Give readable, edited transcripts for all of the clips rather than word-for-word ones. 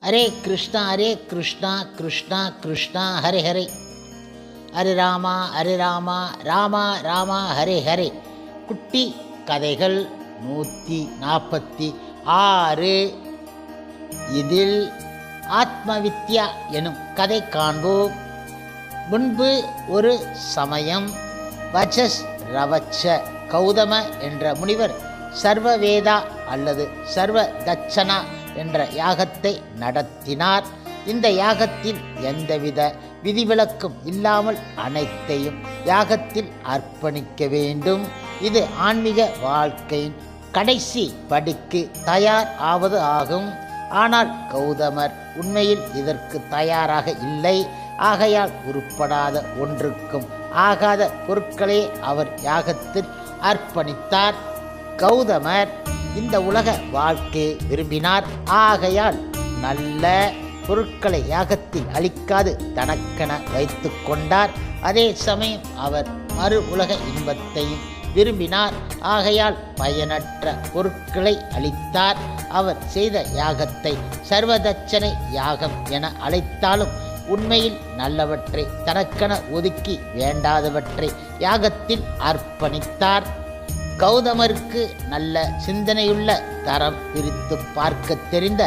ஹரே கிருஷ்ணா கிருஷ்ணா கிருஷ்ணா ஹரே ஹரே, ஹரே ராமா ராமா ராமா ஹரே ஹரே. குட்டி கதைகள் 146. இதில் ஆத்மவித்யா எனும் கதை காண்போம். முன்பு ஒரு சமயம் வச்சஸ் ரவச்ச கௌதம என்ற முனிவர் சர்வவேதா அல்லது சர்வ தட்சணா என்ற யாகத்தை நடத்தினார். இந்த யாகத்தில் எந்தவித விதிவிலக்கும் இல்லாமல் அனைத்தையும் யாகத்தில் அர்ப்பணிக்க வேண்டும். இது ஆன்மீக வாழ்க்கையின் கடைசி படிக்கு தயார் ஆவது ஆகும். ஆனால் கௌதமர் உண்மையில் இதற்கு தயாராக இல்லை. ஆகையால் உருப்படாத ஒன்றுக்கும் ஆகாத பொருட்களே அவர் யாகத்தில் அர்ப்பணித்தார். கௌதமர் இந்த உலக வாழ்க்கையை விரும்பினார். ஆகையால் நல்ல பொருட்களை யாகத்தில் அளிக்காது தனக்கென வைத்து கொண்டார். அதே சமயம் அவர் மறு உலக இன்பத்தையும் விரும்பினார். ஆகையால் பயனற்ற பொருட்களை அளித்தார். அவர் செய்த யாகத்தை சர்வதட்சணை யாகம் என அழைத்தாலும் உண்மையில் நல்லவற்றை தனக்கென ஒதுக்கி வேண்டாதவற்றை யாகத்தில் அர்ப்பணித்தார். கௌதமருக்கு நல்ல சிந்தனையுள்ள தரம் பிரித்து பார்க்க தெரிந்த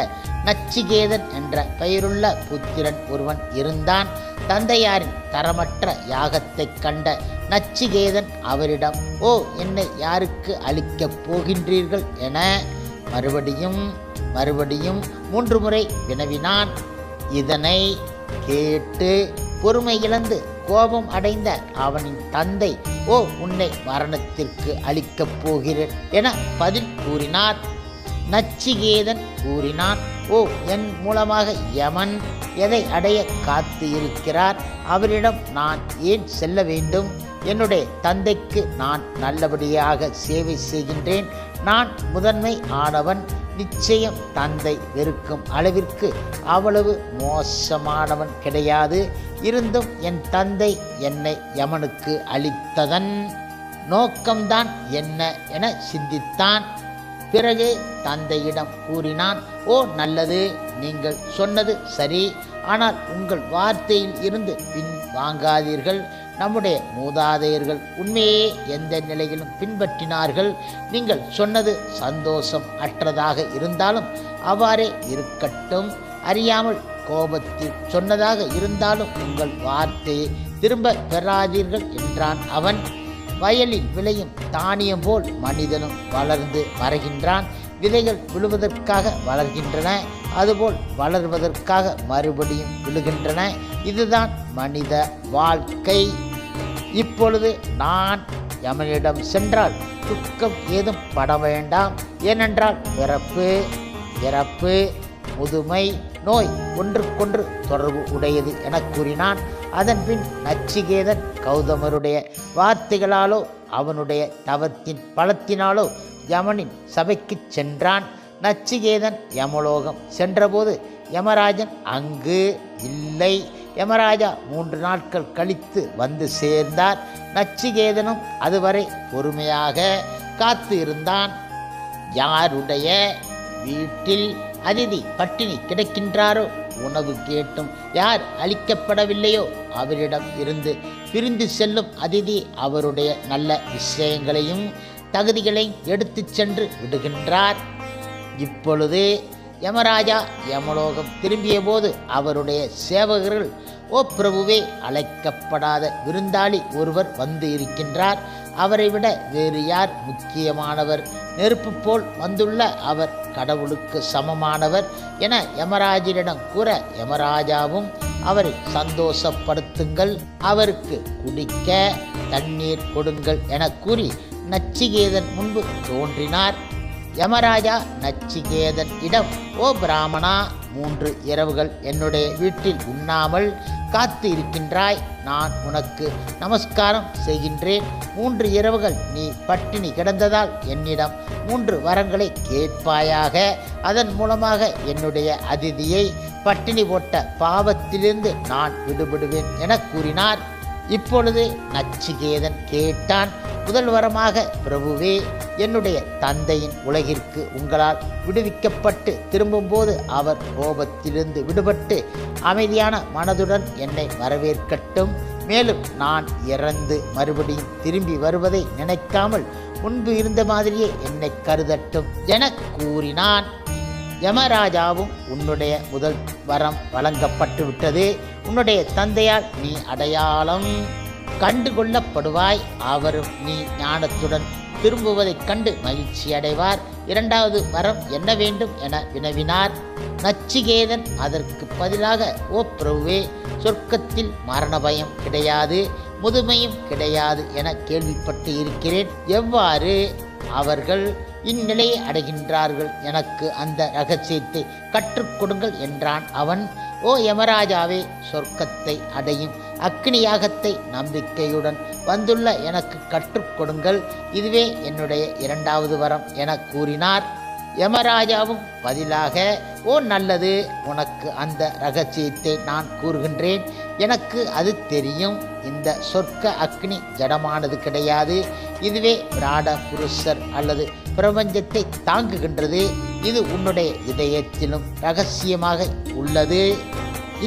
நச்சிகேதன் என்ற பெயருள்ள புத்திரன் ஒருவன் இருந்தான். தந்தையாரின் தரமற்ற யாகத்தை கண்ட நச்சிகேதன் அவரிடம், ஓ, என்னை யாருக்கு அளிக்கப் போகின்றீர்கள் என மறுபடியும் 3 முறை வினவினான். இதனை கேட்டு பொறுமை இழந்து கோபம் அடைந்த அவனின் தந்தை, ஓ, உன்னை மரணத்திற்கு அளிக்கப் போகிறேன் என பதில் கூறினார். நச்சிகேதன் கூறினான், ஓ, என் மூலமாக யமன் எதை அடைய காத்து இருக்கிறார்? அவரிடம் நான் ஏன் செல்ல வேண்டும்? என்னுடைய தந்தைக்கு நான் நல்லபடியாக சேவை செய்கின்றேன். நான் முதன்மை ஆனவன். நிச்சயம் தந்தை வெறுக்கும் அளவிற்கு அவ்வளவு மோசமானவன் கிடையாது. இருந்தும் என் தந்தை என்னை யமனுக்கு அளித்ததன் நோக்கம்தான் என்ன என சிந்தித்தான். பிறகு தந்தையிடம் கூறினான், ஓ, நல்லது, நீங்கள் சொன்னது சரி. ஆனால் உங்கள் வார்த்தையில் இருந்து பின் வாங்காதீர்கள். நம்முடைய மூதாதையர்கள் உண்மையே எந்த நிலையிலும் பின்பற்றினார்கள். நீங்கள் சொன்னது சந்தோஷம் அற்றதாக இருந்தாலும் அவ்வாறே இருக்கட்டும். அறியாமல் கோபத்தில் சொன்னதாக இருந்தாலும் உங்கள் வார்த்தையை திரும்ப பெறாதீர்கள் என்றான் அவன். வயலில் விளையும் தானியம் போல் மனிதனும் வளர்ந்து வருகின்றான். விதைகள் விழுவதற்காக வளர்கின்றன, அதுபோல் வளர்வதற்காக மறுபடியும் விழுகின்றன. இதுதான் மனித வாழ்க்கை. இப்பொழுது நான் யமனிடம் சென்றால் துக்கம் ஏதும் பட வேண்டாம். ஏனென்றால் பிறப்பு முதுமை நோய் ஒன்றுக்கொன்று தொடர்பு உடையது என கூறினான். அதன்பின் நச்சிகேதன் கௌதமருடைய வார்த்தைகளாலோ அவனுடைய தவத்தின் பலத்தினாலோ யமனின் சபைக்கு சென்றான். நச்சிகேதன் யமலோகம் சென்றபோது யமராஜன் அங்கு இல்லை. யமராஜா 3 நாட்கள் கழித்து வந்து சேர்ந்தார். நச்சிகேதனும் அதுவரை பொறுமையாக காத்து இருந்தான். யாருடைய வீட்டில் அதிதி பட்டினி கிடக்கின்றாரோ, உணவு கேட்டும் யார் அளிக்கப்படவில்லையோ அவரிடம் இருந்து பிரிந்து செல்லும் அதிதி அவருடைய நல்ல விஷயங்களையும் தகுதிகளையும் எடுத்து சென்று விடுகின்றார். இப்பொழுது யமராஜா யமலோகம் திரும்பிய போது அவருடைய சேவகர்கள், ஓ பிரபுவே, அழைக்கப்படாத விருந்தாளி ஒருவர் வந்து இருக்கின்றார். அவரை விட வேறு யார் முக்கியமானவர்? நெருப்பு போல் வந்துள்ள அவர் கடவுளுக்கு சமமானவர் என யமராஜரிடம் கூற, யமராஜாவும் அவரை சந்தோஷப்படுத்துங்கள், அவருக்கு குடிக்க தண்ணீர் கொடுங்கள் என கூறி நச்சிகேதன் முன்பு தோன்றினார். யமராஜா நச்சிகேதன் இடம், ஓ பிராமணா, 3 இரவுகள் என்னுடைய வீட்டில் உண்ணாமல் காத்து இருக்கின்றாய். நான் உனக்கு நமஸ்காரம் செய்கின்றேன். 3 இரவுகள் நீ பட்டினி கிடந்ததால் என்னிடம் 3 வரங்களை கேட்பாயாக. அதன் மூலமாக என்னுடைய அதிதியை பட்டினி போட்ட பாவத்திலிருந்து நான் விடுபடுவேன் என கூறினார். இப்பொழுது நச்சிகேதன் கேட்டான். முதல் வரமாக, பிரபுவே, என்னுடைய தந்தையின் உலகிற்கு உங்களால் விடுவிக்கப்பட்டு திரும்பும்போது அவர் கோபத்திலிருந்து விடுபட்டு அமைதியான மனதுடன் என்னை வரவேற்கட்டும். மேலும் நான் இறந்து மறுபடியும் திரும்பி வருவதை நினைக்காமல் முன்பு இருந்த மாதிரியே என்னை கருதட்டும் என கூறினான். யமராஜாவும், உன்னுடைய முதல் வரம் வழங்கப்பட்டு விட்டது. உன்னுடைய தந்தையால் நீ அடையாளம் கண்டுகொள்ளப்படுவாய். அவரும் நீ ஞானத்துடன் திரும்புவதைக் கண்டு மகிழ்ச்சி அடைவார். இரண்டாவது வரம் என்ன வேண்டும் என வினவினார். நச்சிகேதன் அதற்கு பதிலாக, ஓ பிரபுவே, சொர்க்கத்தில் மரண பயம் கிடையாது, முதுமையும் கிடையாது என கேள்விப்பட்டு இருக்கிறேன். எவ்வாறு அவர்கள் இந்நிலையை அடைகின்றார்கள்? எனக்கு அந்த இரகசியத்தை கற்றுக் கொடுங்கள் என்றான் அவன். ஓ யமராஜாவே, சொர்க்கத்தை அடையும் அக்னி யாகத்தை நம்பிக்கையுடன் வந்துள்ள எனக்கு கற்றுக் கொடுங்கள். இதுவே என்னுடைய இரண்டாவது வரம் என கூறினார். யமராஜாவும் பதிலாக, ஓ நல்லது, உனக்கு அந்த இரகசியத்தை நான் கூறுகின்றேன். எனக்கு அது தெரியும். இந்த சொர்க்க அக்னி ஜடமானது கிடையாது. இதுவே விராட புருஷர் அல்லது பிரபஞ்சத்தை தாங்குகின்றது. இது உன்னுடைய இதயத்திலும் இரகசியமாக உள்ளது.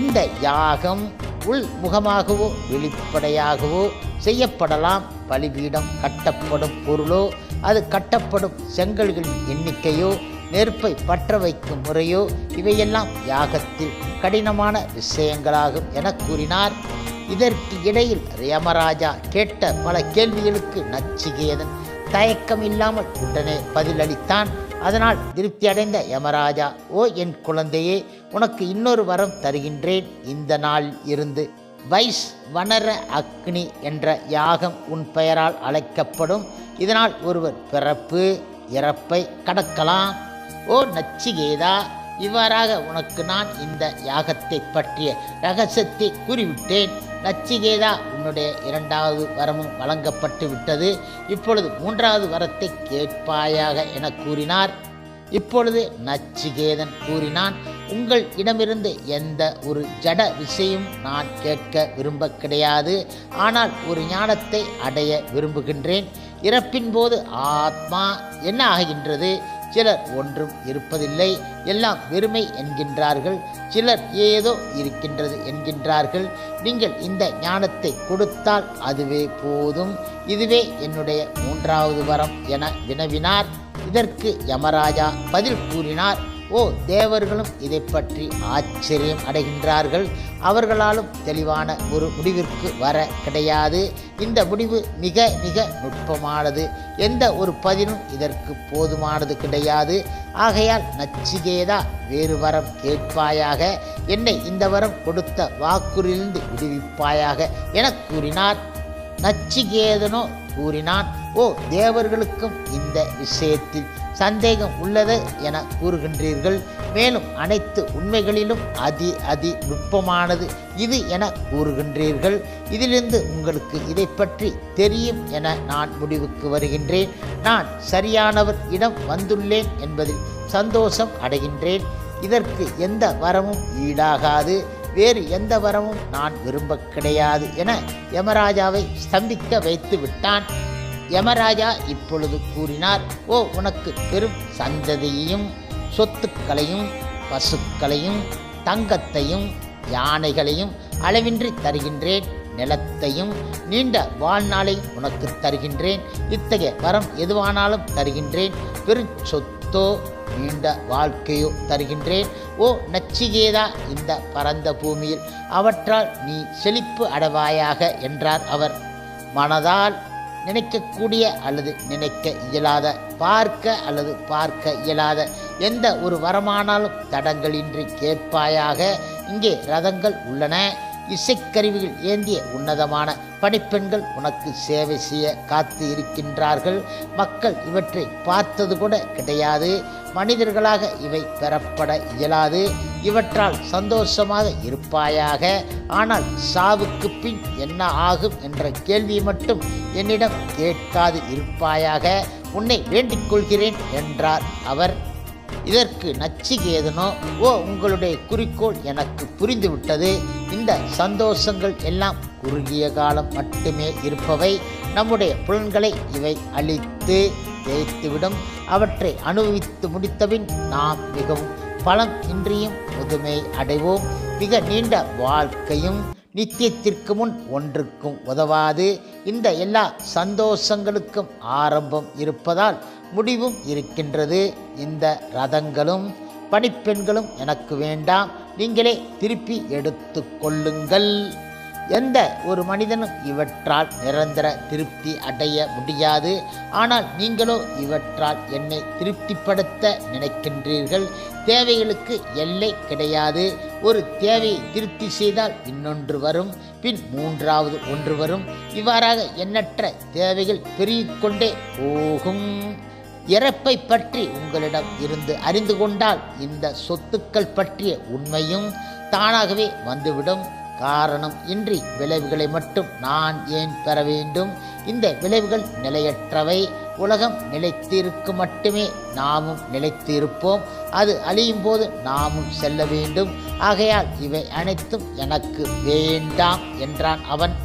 இந்த யாகம் உள்முகமாகவோ வெளிப்படையாகவோ செய்யப்படலாம். பலிபீடம் கட்டப்படும் பொருளோ, அது கட்டப்படும் செங்கல்களின் எண்ணிக்கையோ, நெருப்பை பற்ற வைக்கும் முறையோ, இவையெல்லாம் யாகத்தில் கடினமான விஷயங்களாகும் என கூறினார். இதற்கு இடையில் யமராஜா கேட்ட பல கேள்விகளுக்கு நச்சிகேதன் தயக்கம் இல்லாமல் உடனே பதிலளித்தான். அதனால் திருப்தி அடைந்த யமராஜா, ஓ என் குழந்தையே, உனக்கு இன்னொரு வரம் தருகின்றேன். இந்த நாளில் இருந்து வைஸ் வனர அக்னி என்ற யாகம் உன் பெயரால் அழைக்கப்படும். இதனால் ஒருவர் பிறப்பு இறப்பை கடக்கலாம். ஓ நச்சிகேதா, இவ்வாறாக உனக்கு நான் இந்த யாகத்தை பற்றிய இரகசியத்தை கூறிவிட்டேன். நச்சிகேதா, உன்னுடைய இரண்டாவது வரமும் வழங்கப்பட்டு விட்டது. இப்பொழுது மூன்றாவது வரத்தை கேட்பாயாக என கூறினார். இப்பொழுது நச்சிகேதன் கூறினான், உங்கள் இடமிருந்து எந்த ஒரு ஜட விஷயம் நான் கேட்க விரும்ப கிடையாது. ஆனால் ஒரு ஞானத்தை அடைய விரும்புகின்றேன். இறப்பின் போது ஆத்மா என்ன ஆகின்றது? சிலர் ஒன்றும் இருப்பதில்லை, எல்லாம் வெறுமை என்கின்றார்கள். சிலர் ஏதோ இருக்கின்றது என்கின்றார்கள். நீங்கள் இந்த ஞானத்தை கொடுத்தால் அதுவே போதும். இதுவே என்னுடைய மூன்றாவது வரம் என வினவினார். இதற்கு யமராஜா பதில் கூறினார், ஓ தேவர்களும் இதை பற்றி ஆச்சரியம் அடைகின்றார்கள். அவர்களாலும் தெளிவான ஒரு முடிவிற்கு வர கிடையாது. இந்த முடிவு மிக மிக நுட்பமானது. எந்த ஒரு பதிலும் இதற்கு போதுமானது கிடையாது. ஆகையால் நச்சிகேதா, வேறு வரம் கேட்பாயாக. என்னை இந்த வரம் கொடுத்த வாக்குறிலிருந்து விடுவிப்பாயாக என கூறினார். நச்சிகேதனோ கூறினான், ஓ தேவர்களுக்கும் இந்த விஷயத்தில் சந்தேகம் உள்ளது என கூறுகின்றீர்கள். மேலும் அனைத்து உண்மைகளிலும் அதி நுட்பமானது இது என கூறுகின்றீர்கள். இதிலிருந்து உங்களுக்கு இதை பற்றி தெரியும் என நான் முடிவுக்கு வருகின்றேன். நான் சரியானவர் இடம் வந்துள்ளேன் என்பதில் சந்தோஷம் அடைகின்றேன். இதற்கு எந்த வரமும் ஈடாகாது. வேறு எந்த வரமும் நான் விரும்ப கிடையாது என யமராஜாவை ஸ்தம்பிக்க வைத்து விட்டான். யமராஜா இப்பொழுது கூறினார், ஓ உனக்கு பெரும் சந்ததியையும் சொத்துக்களையும் பசுக்களையும் தங்கத்தையும் யானைகளையும் அளவின்றி தருகின்றேன். நிலத்தையும் நீண்ட வாழ்நாளையும் உனக்கு தருகின்றேன். இத்தகைய வரம் எதுவானாலும் தருகின்றேன். பெரும் சொத்தோ நீண்ட வாழ்க்கையோ தருகின்றேன். ஓ நச்சிகேதா, இந்த பரந்த பூமியில் அவற்றால் நீ செழிப்பு அடைவாயாக என்றார் அவர். மனதால் நினைக்கக்கூடிய அல்லது நினைக்க இயலாத, பார்க்க அல்லது பார்க்க இயலாத எந்த ஒரு வரமானாலும் தடங்களின்றி கேட்பாயாக. இங்கே ரதங்கள் உள்ளன. இசைக்கருவிகள் ஏந்திய உன்னதமான பணிப்பெண்கள் உனக்கு சேவை செய்ய காத்து இருக்கின்றார்கள். மக்கள் இவற்றை பார்த்தது கூட கிடையாது. மனிதர்களாக இவை பெறப்பட இயலாது. இவற்றால் சந்தோஷமாக இருப்பாயாக. ஆனால் சாவுக்கு பின் என்ன ஆகும் என்ற கேள்வியை மட்டும் என்னிடம் கேட்காது இருப்பாயாக. உன்னை வேண்டிக் கொள்கிறேன் என்றார் அவர். இதற்கு நச்சிகேதனோ, ஓ உங்களுடைய குறிக்கோள் எனக்கு புரிந்துவிட்டது. இந்த சந்தோஷங்கள் எல்லாம் குறுகிய காலம் மட்டுமே இருப்பவை. நம்முடைய புலன்களை இவை அழித்து ஜெயித்துவிடும். அவற்றை அனுபவித்து முடித்தபின் நாம் மிகவும் பலம் இன்றியும் முதுமை அடைவோம். மிக நீண்ட வாழ்க்கையும் நித்தியத்திற்கு முன் ஒன்றுக்கும் உதவாது. இந்த எல்லா சந்தோஷங்களுக்கும் ஆரம்பம் இருப்பதால் முடிவும் இருக்கின்றது. இந்த ரதங்களும் பணிப்பெண்களும் எனக்கு வேண்டாம், நீங்களே திருப்பி எடுத்து கொள்ளுங்கள். எந்த ஒரு மனிதனும் இவற்றால் நிரந்தர திருப்தி அடைய முடியாது. ஆனால் நீங்களோ இவற்றால் என்னை திருப்திப்படுத்த நினைக்கின்றீர்கள். தேவைகளுக்கு எல்லை கிடையாது. ஒரு தேவையை திருப்தி செய்தால் இன்னொன்று வரும், பின் மூன்றாவது ஒன்று வரும். இவ்வாறாக எண்ணற்ற தேவைகள் பெருகிக்கொண்டே போகும். இறப்பை பற்றி உங்களிடம் இருந்து அறிந்து கொண்டால் இந்த சொத்துக்கள் பற்றிய உண்மையும் தானாகவே வந்துவிடும். காரணம் இன்றி விளைவுகளை மட்டும் நான் ஏன் பெற வேண்டும்? இந்த விளைவுகள் நிலையற்றவை. உலகம் நிலைத்து இருக்க மட்டுமே நாமும் நிலைத்து இருப்போம். அது அழியும் போது நாமும் செல்ல வேண்டும். ஆகையால் இவை அனைத்தும் எனக்கு வேண்டாம் என்றான் அவன்.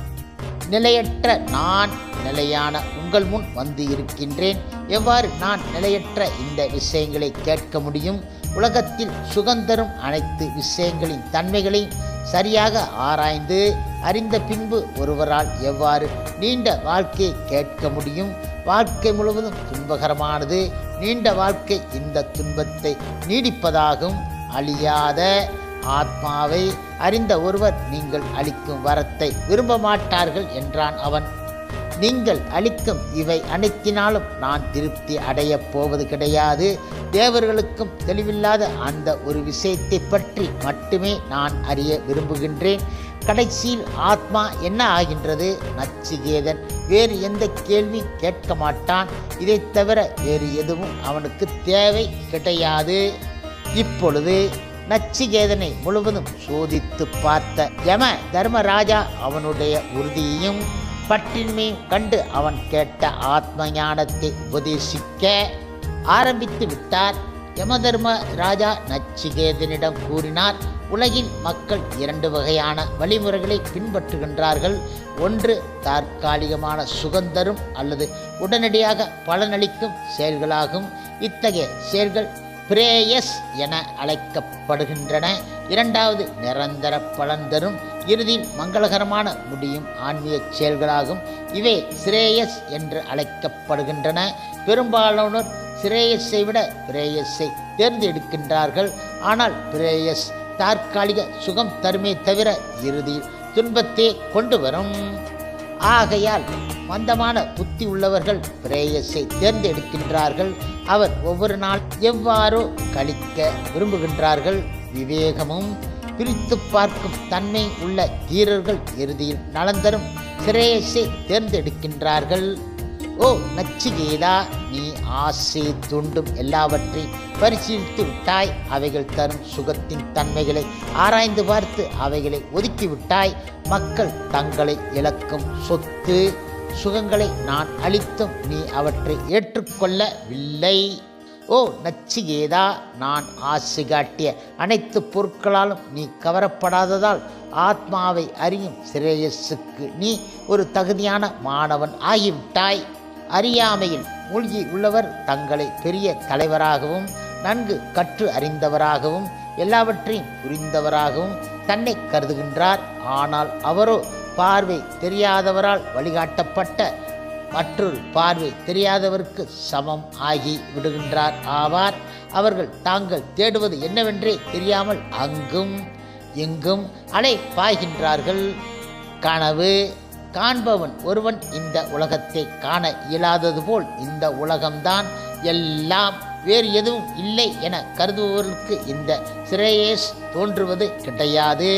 நிலையற்ற நான் நிலையான உங்கள் முன் வந்து இருக்கின்றேன். எவ்வாறு நான் நிலையற்ற இந்த விஷயங்களை கேட்க முடியும்? உலகத்தில் சுகந்தரும் அனைத்து விஷயங்களின் தன்மைகளையும் சரியாக ஆராய்ந்து அறிந்த பின்பு ஒருவரால் எவ்வாறு நீண்ட வாழ்க்கையை கேட்க முடியும்? வாழ்க்கை முழுவதும் துன்பகரமானது. நீண்ட வாழ்க்கை இந்த துன்பத்தை நீடிப்பதாகும். அழியாத ஆத்மாவை அறிந்த ஒருவர் நீங்கள் அளிக்கும் வரத்தை விரும்ப மாட்டார்கள் என்றான் அவன். நீங்கள் அளிக்கும் இவை அனைத்தினாலும் நான் திருப்தி அடையப் போவது கிடையாது. தேவர்களுக்கும் தெளிவில்லாத அந்த ஒரு விஷயத்தை பற்றி மட்டுமே நான் அறிய விரும்புகின்றேன். கடைசியில் ஆத்மா என்ன ஆகின்றது? நச்சிகேதன் வேறு எந்த கேள்வி கேட்க மாட்டான். இதை தவிர வேறு எதுவும் அவனுக்கு தேவை கிடையாது. இப்பொழுது நச்சிகேதனை முழுவதும் சோதித்து பார்த்த யம தர்மராஜா அவனுடைய உறுதியையும் பற்றின்மையும் கண்டு அவன் கேட்ட ஆத்ம ஞானத்தை உபதேசிக்க ஆரம்பித்து விட்டார். யமதர்ம ராஜா நச்சிகேதனிடம் கூறினார், உலகில் மக்கள் 2 வகையான வழிமுறைகளை பின்பற்றுகின்றார்கள். ஒன்று தற்காலிகமான சுகந்தரும் அல்லது உடனடியாக பலனளிக்கும் செயல்களாகும். இத்தகைய செயல்கள் பிரேயஸ் என அழைக்கப்படுகின்றன. இரண்டாவது நிரந்தர பலன் தரும் இறுதியில் மங்களகரமான முடியும் ஆன்மீக செயல்களாகும். இவை சிரேயஸ் என்று அழைக்கப்படுகின்றன. பெரும்பாலானோர் சிரேயஸை விட பிரேயஸை தேர்ந்தெடுக்கின்றார்கள். ஆனால் பிரேயஸ் தற்காலிக சுகம் தருமே தவிர இறுதியில் துன்பத்தை கொண்டு வரும். ஆகையால் மந்தமான புத்தி உள்ளவர்கள் பிரேயஸை தேர்ந்தெடுக்கின்றார்கள். அவர் ஒவ்வொரு நாள் எவ்வாறோ கழிக்க விரும்புகின்றார்கள். விவேகமும் பிரித்து பார்க்கும் தன்மை உள்ள தீரர்கள் இறுதியில் நலந்தரும் சிரேயஸை தேர்ந்தெடுக்கின்றார்கள். ஓ நச்சிகேதா, நீ ஆசை தூண்டும் எல்லாவற்றையும் பரிசீலித்து விட்டாய். அவைகள் தரும் சுகத்தின் தன்மைகளை ஆராய்ந்து பார்த்து அவைகளை ஒதுக்கிவிட்டாய். மக்கள் தங்களை இழக்கும் சொத்து சுகங்களை நான் அளித்தும் நீ அவற்றை ஏற்றுக்கொள்ளவில்லை. ஓ நச்சிகேதா, நான் ஆசை காட்டிய அனைத்து பொருட்களாலும் நீ கவரப்படாததால் ஆத்மாவை அறியும் சிரேயஸுக்கு நீ ஒரு தகுதியான மாணவன் ஆகிவிட்டாய். அறியாமையில் மூழ்கி உள்ளவர் தங்களை பெரிய தலைவராகவும் நன்கு கற்று அறிந்தவராகவும் எல்லாவற்றையும் புரிந்தவராகவும் தன்னை கருதுகின்றார். ஆனால் அவரோ பார்வை தெரியாதவரால் வழிகாட்டப்பட்ட மற்றொரு பார்வை தெரியாதவருக்கு சமம் ஆகி விடுகின்றார் ஆவார். அவர்கள் தாங்கள் தேடுவது என்னவென்றே தெரியாமல் அங்கும் எங்கும் அலை பாய்கின்றார்கள். கனவு காண்பவன் ஒருவன் இந்த உலகத்தை காண இயலாதது போல் இந்த உலகம்தான் எல்லாம், வேறு எதுவும் இல்லை என கருதுபவர்களுக்கு இந்த சிரேயஸ் தோன்றுவது கிடையாது.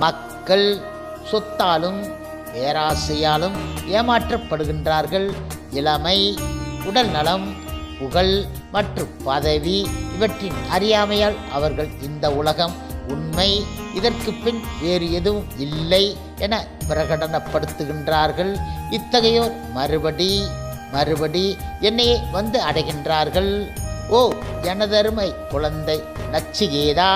மக்கள் சொத்தாலும் பேராசையாலும் ஏமாற்றப்படுகின்றார்கள். இளமை, உடல் நலம், புகழ் மற்றும் பதவி இவற்றின் அறியாமையால் அவர்கள் இந்த உலகம் உண்மை, இதற்கு பின் வேறு எதுவும் இல்லை என பிரகடனப்படுத்துகின்றார்கள். இத்தகையோர் மறுபடி என்னையே வந்து அடைகின்றார்கள். ஓ ஓ எனதருமை குழந்தை நச்சிகேதா,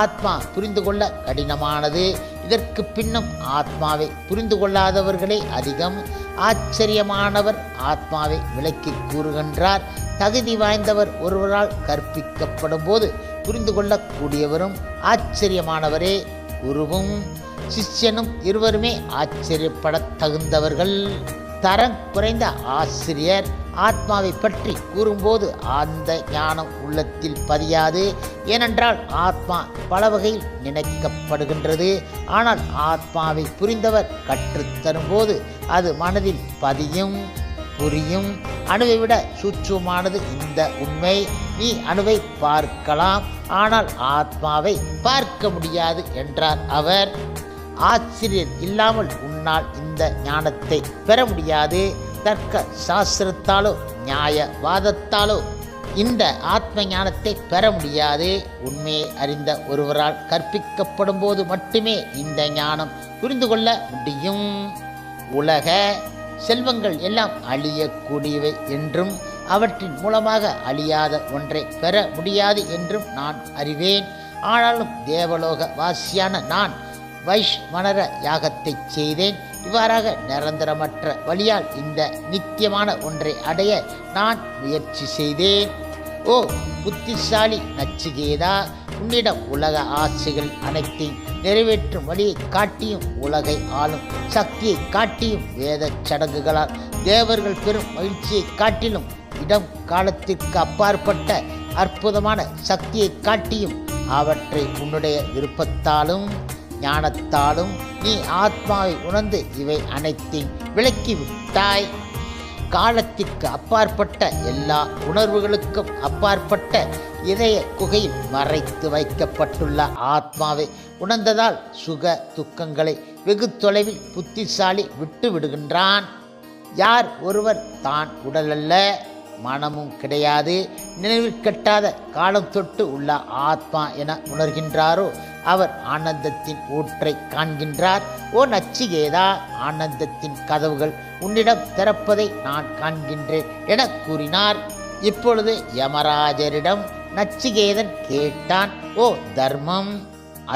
ஆத்மா புரிந்து கொள்ள கடினமானது. இதற்கு பின்னும் ஆத்மாவை புரிந்து கொள்ளாதவர்களே அதிகம். ஆச்சரியமானவர் ஆத்மாவை விளக்கி கூறுகின்றார். தகுதி வாய்ந்தவர் ஒருவரால் கற்பிக்கப்படும் போது புரிந்து கொள்ளக்கூடியவரும் ஆச்சரியமானவரே. குருவும் சிஷ்யனும் இருவருமே ஆச்சரியப்பட தகுந்தவர்கள். தரம் குறைந்த ஆசிரியர் ஆத்மாவை பற்றி கூறும்போது அந்த ஞானம் உள்ளத்தில் பதியாது. ஏனென்றால் ஆத்மா பல வகையில் நினைக்கப்படுகின்றது. ஆனால் ஆத்மாவை புரிந்தவர் கற்றுத்தரும்போது அது மனதில் பதியும், புரியும். அணுவை விட சூட்சுமமானது இந்த உண்மை. நீ அணுவை பார்க்கலாம், ஆனால் ஆத்மாவை பார்க்க முடியாது என்றார் அவர். ஆசிரியர் இல்லாமல் உன்னால் இந்த ஞானத்தை பெற முடியாது. தர்க்க சாஸ்திரத்தாலோ நியாயவாதத்தாலோ இந்த ஆத்ம ஞானத்தை பெற முடியாது. உண்மையை அறிந்த ஒருவரால் கற்பிக்கப்படும் போது மட்டுமே இந்த ஞானம் புரிந்து கொள்ள முடியும். உலக செல்வங்கள் எல்லாம் அழியக்கூடியவை என்றும் அவற்றின் மூலமாக அழியாத ஒன்றை பெற முடியாது என்றும் நான் அறிவேன். ஆனாலும் தேவலோக வாசியான நான் வைஷ்மணர யாகத்தை செய்தேன். இவ்வாறாக நிரந்தரமற்ற வழியால் இந்த நித்தியமான ஒன்றை அடைய நான் முயற்சி செய்தேன். ஓ புத்திசாலி நச்சிகேதா, உன்னிடம் உலக ஆசைகள் அனைத்தையும் நிறைவேற்றும் வழியை காட்டியும் உலகை ஆளும் சக்தியை காட்டியும் வேத சடங்குகளால் தேவர்கள் பெறும் மகிழ்ச்சியை காட்டிலும் இடம் காலத்திற்கு அப்பாற்பட்ட அற்புதமான சக்தியை காட்டியும் அவற்றை உன்னுடைய விருப்பத்தாலும் ஞானத்தாலும் நீ ஆத்மாவை உணர்ந்து இவை அனைத்தையும் விலக்கி விட்டாய். காலத்திற்கு அப்பாற்பட்ட எல்லா உணர்வுகளுக்கும் அப்பாற்பட்ட இதய குகையில் மறைத்து வைக்கப்பட்டுள்ள ஆத்மாவை உணர்ந்ததால் சுக துக்கங்களை வெகு தொலைவில் புத்திசாலி விட்டு விடுகின்றான். யார் ஒருவர் தான் உடலல்ல, மனமும் கிடையாது, நினைவில் கட்டாத காலம் தொட்டு உள்ள ஆத்மா என உணர்கின்றாரோ அவர் ஆனந்தத்தின் ஊற்றை காண்கின்றார். ஓ நச்சிகேதா, ஆனந்தத்தின் கதவுகள் உன்னிடம் திறப்பதை நான் காண்கின்றேன் என கூறினார். இப்பொழுது யமராஜரிடம் நச்சிகேதன் கேட்டான். ஓ தர்மம்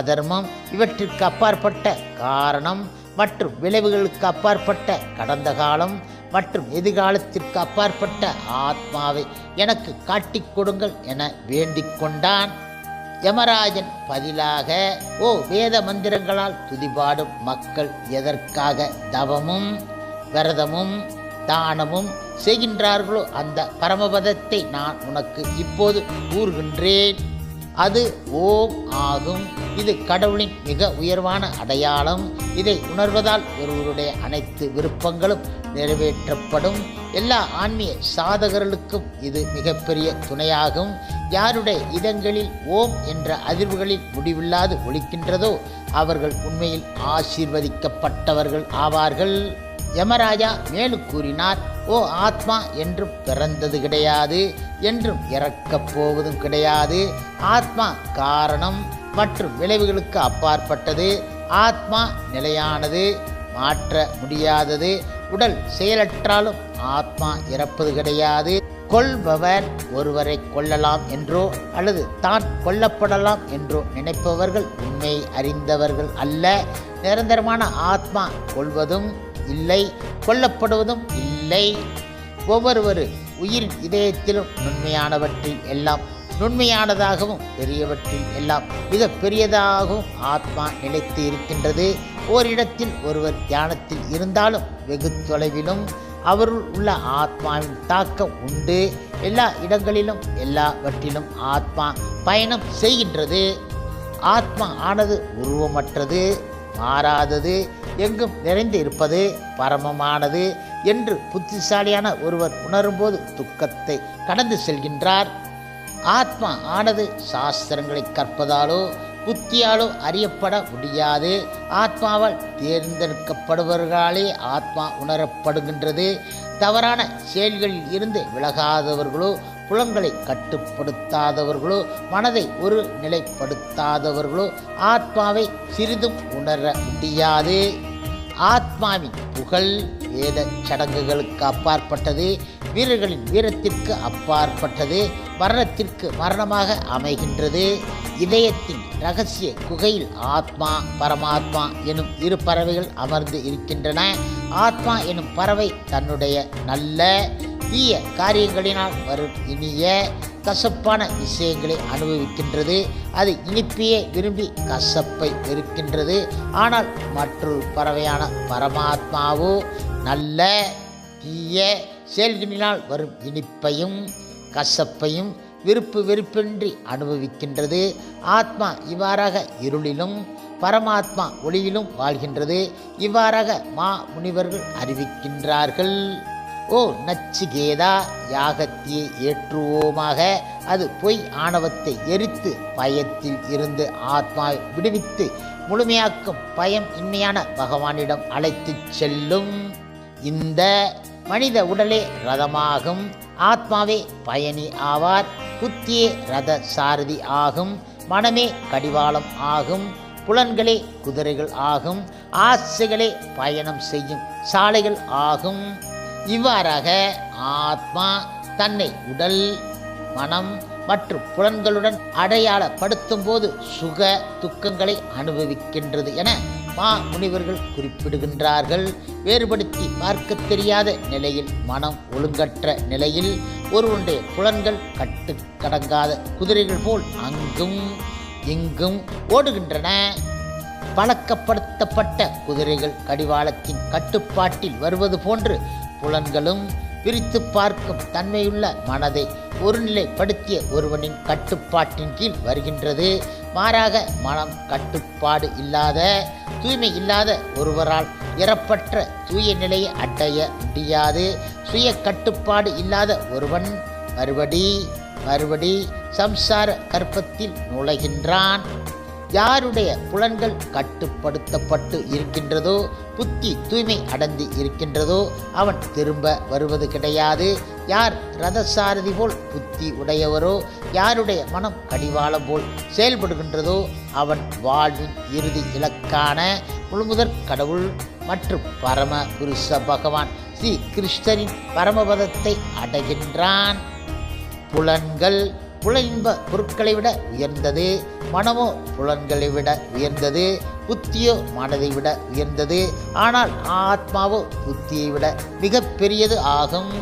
அதர்மம் இவற்றிற்கு அப்பாற்பட்ட காரணம் மற்றும் விளைவுகளுக்கு அப்பாற்பட்ட கடந்த காலம் மற்றும் எதிர்காலத்திற்கு அப்பாற்பட்ட ஆத்மாவை எனக்கு காட்டிக் கொடுங்கள் என வேண்டிக் கொண்டான். யமராஜன் பதிலாக, ஓ வேத மந்திரங்களால் துதிபாடும் மக்கள் எதற்காக தவமும் விரதமும் தானமும் செய்கின்றார்களோ அந்த பரமபதத்தை நான் உனக்கு இப்போது கூறுகின்றேன். அது ஓம் ஆகும். இது கடவுளின் மிக உயர்வான அடையாளம். இதை உணர்வதால் ஒருவருடைய அனைத்து விருப்பங்களும் நிறைவேற்றப்படும். எல்லா ஆன்மீக சாதகர்களுக்கும் இது மிகப்பெரிய துணையாகும். யாருடைய இதங்களில் ஓம் என்ற அதிர்வுகளில் முடிவில்லாது ஒலிக்கின்றதோ அவர்கள் உண்மையில் ஆசீர்வதிக்கப்பட்டவர்கள் ஆவார்கள். யமராஜா மேலும் கூறினார், ஓ ஆத்மா என்றும் பிறந்தது கிடையாது, என்றும் இறக்கப் போவதும் கிடையாது. ஆத்மா காரணம் மற்றும் விளைவுகளுக்கு அப்பாற்பட்டது. ஆத்மா நிலையானது, மாற்ற முடியாதது. உடல் செயலற்றாலும் ஆத்மா இறப்பது கிடையாது. கொல்பவர் ஒருவரை கொல்லலாம் என்றோ அல்லது தான் கொல்லப்படலாம் என்றோ நினைப்பவர்கள் உண்மையை அறிந்தவர்கள் அல்ல. நிரந்தரமான ஆத்மா கொல்வதும் இல்லை, கொல்லப்படுவதும் இல்லை. ஒவ்வொரு உயிரின் இதயத்திலும் நுண்மையானவற்றில் எல்லாம் நுண்மையானதாகவும் பெரியவற்றில் எல்லாம் மிக பெரியதாகவும் ஆத்மா நிலைத்து இருக்கின்றது. ஓரிடத்தில் ஒருவர் தியானத்தில் இருந்தாலும் வெகு தொலைவிலும் அவருள் உள்ள ஆத்மாவின் தாக்கம் உண்டு. எல்லா இடங்களிலும் எல்லாவற்றிலும் ஆத்மா பயணம் செய்கின்றது. ஆத்மா ஆனது உருவமற்றது, மாறாதது, எங்கும் நிறைந்து இருப்பது, பரமமானது என்று புத்திசாலியான ஒருவர் உணரும்போது துக்கத்தை கடந்து செல்கின்றார். ஆத்மா ஆனது சாஸ்திரங்களை கற்பதாலோ புத்தியாலோ அறியப்பட முடியாது. ஆத்மாவால் தேர்ந்தெடுக்கப்படுபவர்களாலே ஆத்மா உணரப்படுகின்றது. தவறான செயல்களில் இருந்து விலகாதவர்களோ, புலன்களை கட்டுப்படுத்தாதவர்களோ, மனதை ஒரு நிலைப்படுத்தாதவர்களோ ஆத்மாவை சிறிதும் உணர முடியாது. ஆத்மாவின் புகழ் வேத சடங்குகளுக்கு அப்பாற்பட்டது, வீரர்களின் வீரத்திற்கு அப்பாற்பட்டது. மரணத்திற்கு மரணமாக அமைகின்றது. இதயத்தின் இரகசிய குகையில் ஆத்மா பரமாத்மா எனும் இரு பறவைகள் அமர்ந்து இருக்கின்றன. ஆத்மா எனும் பறவை தன்னுடைய நல்ல தீய காரியங்களினால் வரும் இனிய கசப்பான விஷயங்களை அனுபவிக்கின்றது. அது இனிப்பையே விரும்பி கசப்பை வெறுக்கின்றது. ஆனால் மற்றொரு பறவையான பரமாத்மாவோ நல்ல தீய செயல்களினால் வரும் இனிப்பையும் கசப்பையும் விருப்பு வெறுப்பின்றி அனுபவிக்கின்றது. ஆத்மா இவ்வாறாக இருளிலும் பரமாத்மா ஒளியிலும் வாழ்கின்றது. இவ்வாறாக முனிவர்கள் அறிவிக்கின்றார்கள். ஓ நச்சிகேதா, யாகத்தை ஏற்றுவோமாக. அது பொய் ஆணவத்தை எரித்து பயத்தில் இருந்து ஆத்மாவை விடுவித்து முழுமையாக்கும் பயம் இன்மையான பகவானிடம் அழைத்து செல்லும். இந்த மனித உடலே ரதமாகும். ஆத்மாவே பயணி ஆவார். புத்தியே ரத சாரதி ஆகும். மனமே கடிவாளம் ஆகும். புலன்களே குதிரைகள் ஆகும். ஆசைகளே பயணம் செய்யும் சாலைகள் ஆகும். இவ்வாறாக ஆத்மா தன்னை உடல் மனம் மற்றும் புலன்களுடன் அடையாளப்படுத்தும் போது சுக துக்கங்களை அனுபவிக்கின்றது என முனிவர்கள் குறிப்பிடுகின்றார்கள். வேறுபடுத்தி பார்க்க தெரியாத நிலையில் மனம் ஒழுங்கற்ற நிலையில் ஒருவனுடைய புலன்கள் கட்டுக்கடங்காத குதிரைகள் போல் அங்கும் இங்கும் ஓடுகின்றன. பழக்கப்படுத்தப்பட்ட குதிரைகள் கடிவாளத்தின் கட்டுப்பாட்டில் வருவது போன்று புலன்களும் பிரித்து பார்க்கும் தன்மையுள்ள மனதை ஒருநிலைப்படுத்திய ஒருவனின் கட்டுப்பாட்டின் கீழ் வருகின்றது. மாறாக மனம் கட்டுப்பாடு இல்லாத தூய்மை இல்லாத ஒருவரால் இறப்பற்ற தூய நிலையை அடைய முடியாது. சுய கட்டுப்பாடு இல்லாத ஒருவன் மறுபடி சம்சார கர்ப்பத்தில் நுழைகின்றான். யாருடைய புலன்கள் கட்டுப்படுத்தப்பட்டு இருக்கின்றதோ, புத்தி தூய்மை அடைந்து இருக்கின்றதோ அவன் திரும்ப வருவது கிடையாது. யார் ரதசாரதி போல் புத்தி உடையவரோ, யாருடைய மனம் கடிவாளம் போல் செயல்படுகின்றதோ அவன் வாழ்வின் இறுதி இலக்கான முழுமுதற் கடவுள் மற்றும் பரம புருஷ பகவான் ஸ்ரீ கிருஷ்ணரின் பரமபதத்தை அடைகின்றான். புலன்கள் புலன்ப பொருட்களை விட உயர்ந்தது. மனமோ புலன்களை விட உயர்ந்தது. புத்தியோ மனதை விட உயர்ந்தது. ஆனால் ஆத்மாவோ புத்தியை விட மிக பெரியது ஆகும்.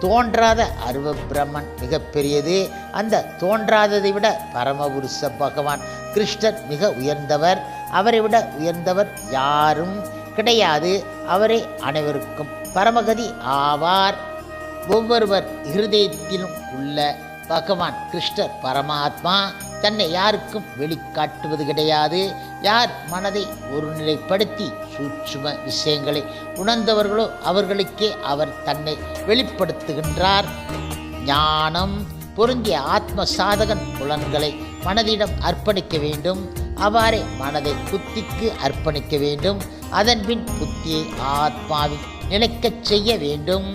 தோன்றாத அருவ பிரம்மன் மிகப்பெரியது. அந்த தோன்றாததை விட பரமபுருஷ பகவான் கிருஷ்ணர் மிக உயர்ந்தவர். அவரை விட உயர்ந்தவர் யாரும் கிடையாது. அவரே அனைவருக்கும் பரமகதி ஆவார். ஒவ்வொருவர் இருதயத்திலும் உள்ள பகவான் கிருஷ்ணர் பரமாத்மா தன்னை யாருக்கும் வெளிக்காட்டுவது கிடையாது. யார் மனதை ஒருநிலைப்படுத்தி சூட்சும விஷயங்களை உணர்ந்தவர்களோ அவர்களுக்கே அவர் தன்னை வெளிப்படுத்துகின்றார். ஞானம் பொருந்திய ஆத்ம சாதகன் புலன்களை மனதிடம் அர்ப்பணிக்க வேண்டும். அவ்வாறே மனதை புத்திக்கு அர்ப்பணிக்க வேண்டும். அதன்பின் புத்தியை ஆத்மாவில் நிலைக்கச் செய்ய வேண்டும்.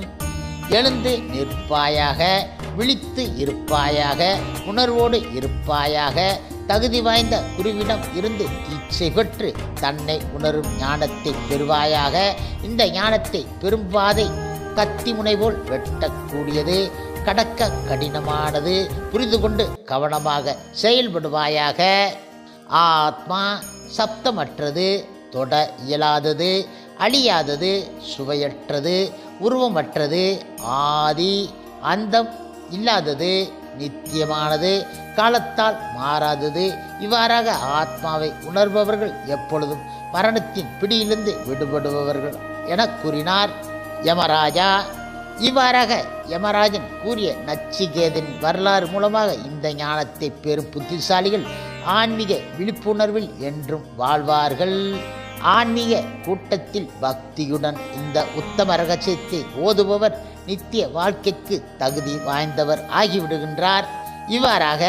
எழுந்து நிற்பாயாக, விழித்து இருப்பாயாக, உணர்வோடு இருப்பாயாக. தகுதி வாய்ந்த குருவிடம் இருந்து தீட்சை பெற்று தன்னை உணரும் ஞானத்தை பெறுவாயாக. இந்த ஞானத்தை பெரும்பாதை கத்தி முனைபோல் வெட்டக்கூடியது, கடக்க கடினமானது. புரிந்து கொண்டு கவனமாக செயல்படுவாயாக. ஆத்மா சப்தமற்றது, தொட இயலாதது, அழியாதது, சுவையற்றது, உருவமற்றது, ஆதி அந்தம் இல்லாதது, நித்தியமானது, காலத்தால் மாறாதது. இவ்வாறாக ஆத்மாவை உணர்பவர்கள் எப்பொழுதும் மரணத்தின் பிடியிலிருந்து விடுபடுபவர்கள் என கூறினார் யமராஜா. இவ்வாறாக யமராஜன் கூறிய நச்சிகேதன் வரலாறு மூலமாக இந்த ஞானத்தை பெறும் புத்திசாலிகள் ஆன்மீக விழிப்புணர்வில் என்றும் வாழ்வார்கள். ஆன்மீக கூட்டத்தில் பக்தியுடன் இந்த உத்தம ரகசியத்தை ஓதுபவர் நித்திய வாழ்க்கைக்கு தகுதி வாய்ந்தவர் ஆகிவிடுகின்றார். இவ்வாறாக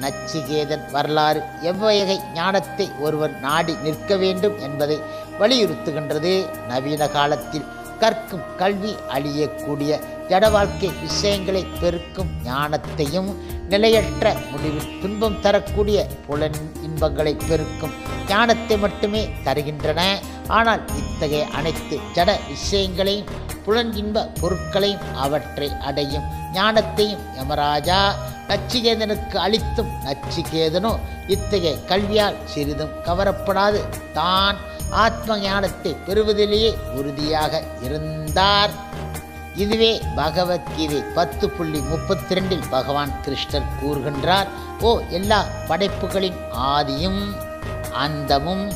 நச்சிகேதன் வரலாறு எவ்வகை ஞானத்தை ஒருவர் நாடி நிற்க வேண்டும் என்பதை வலியுறுத்துகின்றது. நவீன காலத்தில் கற்கும் கல்வி அழியக்கூடிய ஜட வாழ்க்கை விஷயங்களை பெருக்கும் ஞானத்தையும், நிலையற்ற முடிவில் துன்பம் தரக்கூடிய புலன் இன்பங்களை பெருக்கும் ஞானத்தை மட்டுமே தருகின்றன. ஆனால் இத்தகைய அனைத்து ஜட விஷயங்களையும் புலன் இன்ப பொருட்களையும் அவற்றை அடையும் ஞானத்தையும் யமராஜா நச்சிகேதனுக்கு அளித்தும் நச்சிகேதனோ இத்தகைய கல்வியால் சிறிதும் கவரப்படாது தான் ஆத்ம ஞானத்தை பெறுவதிலேயே உறுதியாக இருந்தார். இதுவே பகவத்கீதை 10.32 பகவான் கிருஷ்ணர் கூறுகின்றார். ஓ, எல்லா படைப்புகளின் ஆதியும் அந்தமும்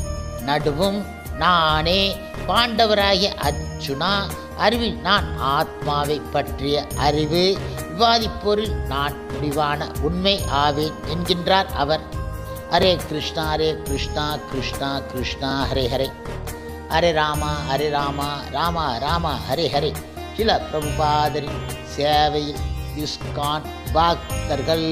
நடுவும் நானே. பாண்டவராகிய அர்ஜுனா, அறிவில் நான் ஆத்மாவை பற்றிய அறிவு விவாதிப்போரில் நான் முடிவான உண்மை ஆவேன் என்கின்றார் அவர். ஹரே கிருஷ்ணா கிருஷ்ணா கிருஷ்ணா ஹரே ஹரே, ஹரே ராமா ராமா ராமா ஹரே ஹரே. சில பிரபுபாதரின் சேவையில் இஸ்கான் பக்தர்கள்.